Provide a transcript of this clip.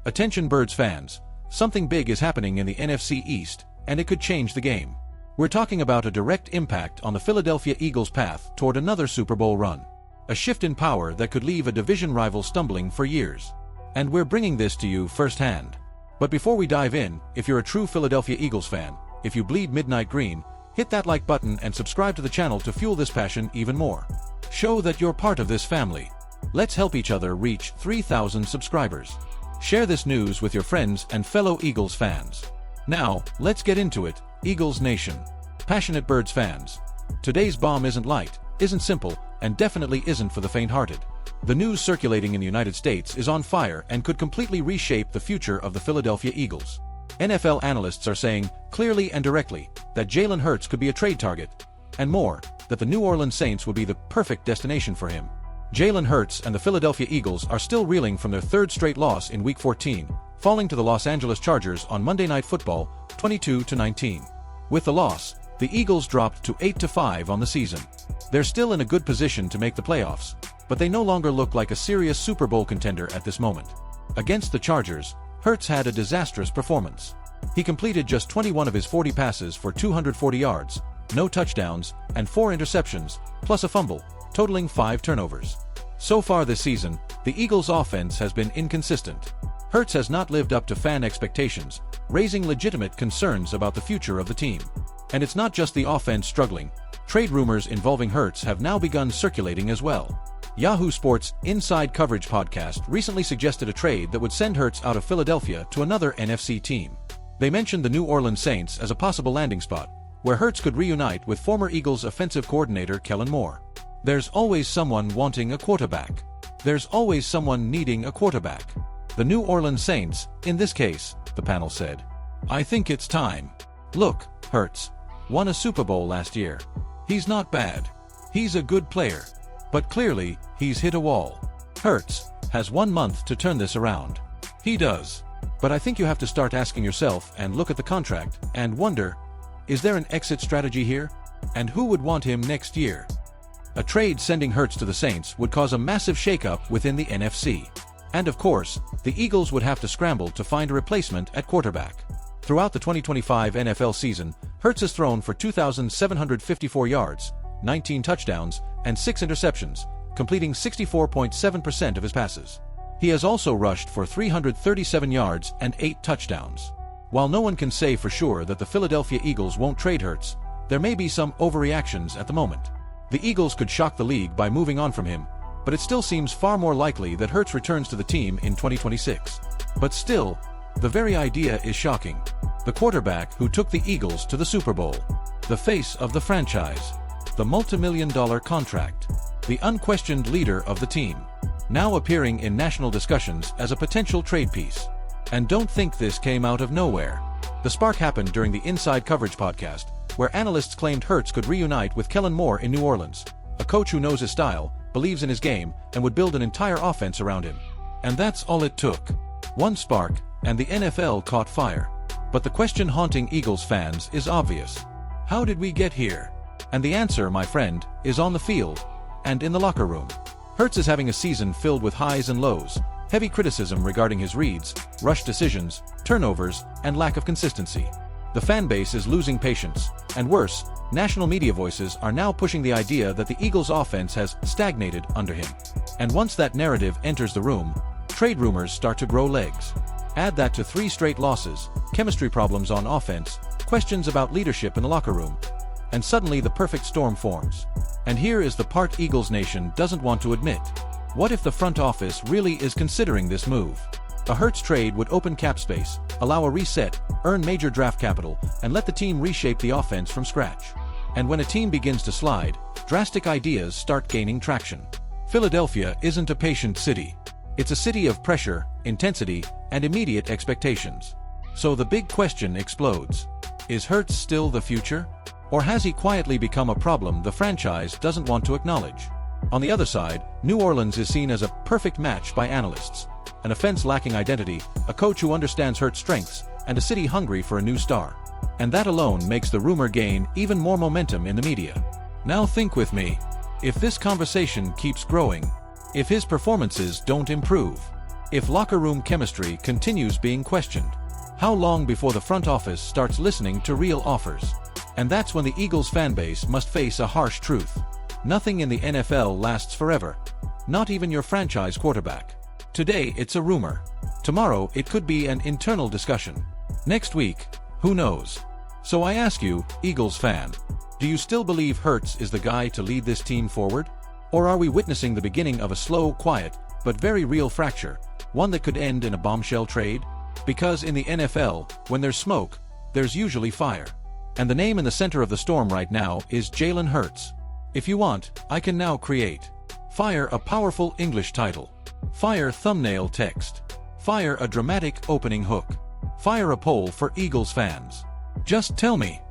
Attention Birds fans, something big is happening in the NFC East, and it could change the game. We're talking about a direct impact on the Philadelphia Eagles' path toward another Super Bowl run. A shift in power that could leave a division rival stumbling for years. And we're bringing this to you firsthand. But before we dive in, if you're a true Philadelphia Eagles fan, if you bleed midnight green, hit that like button and subscribe to the channel to fuel this passion even more. Show that you're part of this family. Let's help each other reach 3,000 subscribers. Share this news with your friends and fellow Eagles fans. Now, let's get into it, Eagles Nation. Passionate Birds fans. Today's bomb isn't light, isn't simple, and definitely isn't for the faint-hearted. The news circulating in the United States is on fire and could completely reshape the future of the Philadelphia Eagles. NFL analysts are saying, clearly and directly, that Jalen Hurts could be a trade target, and more, that the New Orleans Saints would be the perfect destination for him. Jalen Hurts and the Philadelphia Eagles are still reeling from their third straight loss in Week 14, falling to the Los Angeles Chargers on Monday Night Football, 22-19. With the loss, the Eagles dropped to 8-5 on the season. They're still in a good position to make the playoffs, but they no longer look like a serious Super Bowl contender at this moment. Against the Chargers, Hurts had a disastrous performance. He completed just 21 of his 40 passes for 240 yards, no touchdowns, and 4 interceptions, plus a fumble, totaling 5 turnovers. So far this season, the Eagles' offense has been inconsistent. Hurts has not lived up to fan expectations, raising legitimate concerns about the future of the team. And it's not just the offense struggling. Trade rumors involving Hurts have now begun circulating as well. Yahoo Sports' Inside Coverage podcast recently suggested a trade that would send Hurts out of Philadelphia to another NFC team. They mentioned the New Orleans Saints as a possible landing spot, where Hurts could reunite with former Eagles offensive coordinator Kellen Moore. There's always someone wanting a quarterback. There's always someone needing a quarterback. The New Orleans Saints, in this case, the panel said. I think it's time. Look, Hurts won a Super Bowl last year. He's not bad. He's a good player. But clearly, he's hit a wall. Hurts has 1 month to turn this around. He does. But I think you have to start asking yourself and look at the contract and wonder, is there an exit strategy here? And who would want him next year? A trade sending Hurts to the Saints would cause a massive shakeup within the NFC. And of course, the Eagles would have to scramble to find a replacement at quarterback. Throughout the 2025 NFL season, Hurts has thrown for 2,754 yards, 19 touchdowns, and 6 interceptions, completing 64.7% of his passes. He has also rushed for 337 yards and 8 touchdowns. While no one can say for sure that the Philadelphia Eagles won't trade Hurts, there may be some overreactions at the moment. The Eagles could shock the league by moving on from him, but it still seems far more likely that Hurts returns to the team in 2026. But still, the very idea is shocking. The quarterback who took the Eagles to the Super Bowl, the face of the franchise, the multi-million-dollar contract, the unquestioned leader of the team, now appearing in national discussions as a potential trade piece. And don't think this came out of nowhere. The spark happened during the Inside Coverage podcast, where analysts claimed Hurts could reunite with Kellen Moore in New Orleans, a coach who knows his style, believes in his game, and would build an entire offense around him. And that's all it took. One spark, and the NFL caught fire. But the question haunting Eagles fans is obvious. How did we get here? And the answer, my friend, is on the field and in the locker room. Hurts is having a season filled with highs and lows, heavy criticism regarding his reads, rushed decisions, turnovers, and lack of consistency. The fan base is losing patience, and worse, national media voices are now pushing the idea that the Eagles' offense has stagnated under him. And once that narrative enters the room, trade rumors start to grow legs. Add that to 3 straight losses, chemistry problems on offense, questions about leadership in the locker room, and suddenly the perfect storm forms. And here is the part Eagles Nation doesn't want to admit. What if the front office really is considering this move? A Hurts trade would open cap space, allow a reset, earn major draft capital, and let the team reshape the offense from scratch. And when a team begins to slide, drastic ideas start gaining traction. Philadelphia isn't a patient city. It's a city of pressure, intensity, and immediate expectations. So the big question explodes. Is Hurts still the future? Or has he quietly become a problem the franchise doesn't want to acknowledge? On the other side, New Orleans is seen as a perfect match by analysts. An offense lacking identity, a coach who understands Hurts' strengths, and a city hungry for a new star. And that alone makes the rumor gain even more momentum in the media. Now think with me. If this conversation keeps growing, if his performances don't improve, If locker room chemistry continues being questioned? How long before the front office starts listening to real offers? And that's when the Eagles fanbase must face a harsh truth. Nothing in the NFL lasts forever. Not even your franchise quarterback. Today it's a rumor. Tomorrow it could be an internal discussion. Next week, who knows? So I ask you, Eagles fan, do you still believe Hurts is the guy to lead this team forward? Or are we witnessing the beginning of a slow, quiet, but very real fracture, one that could end in a bombshell trade? Because in the NFL, when there's smoke, there's usually fire. And the name in the center of the storm right now is Jalen Hurts. If you want, I can now create. Fire a powerful English title. Fire thumbnail text. Fire a dramatic opening hook. Fire a poll for Eagles fans. Just tell me,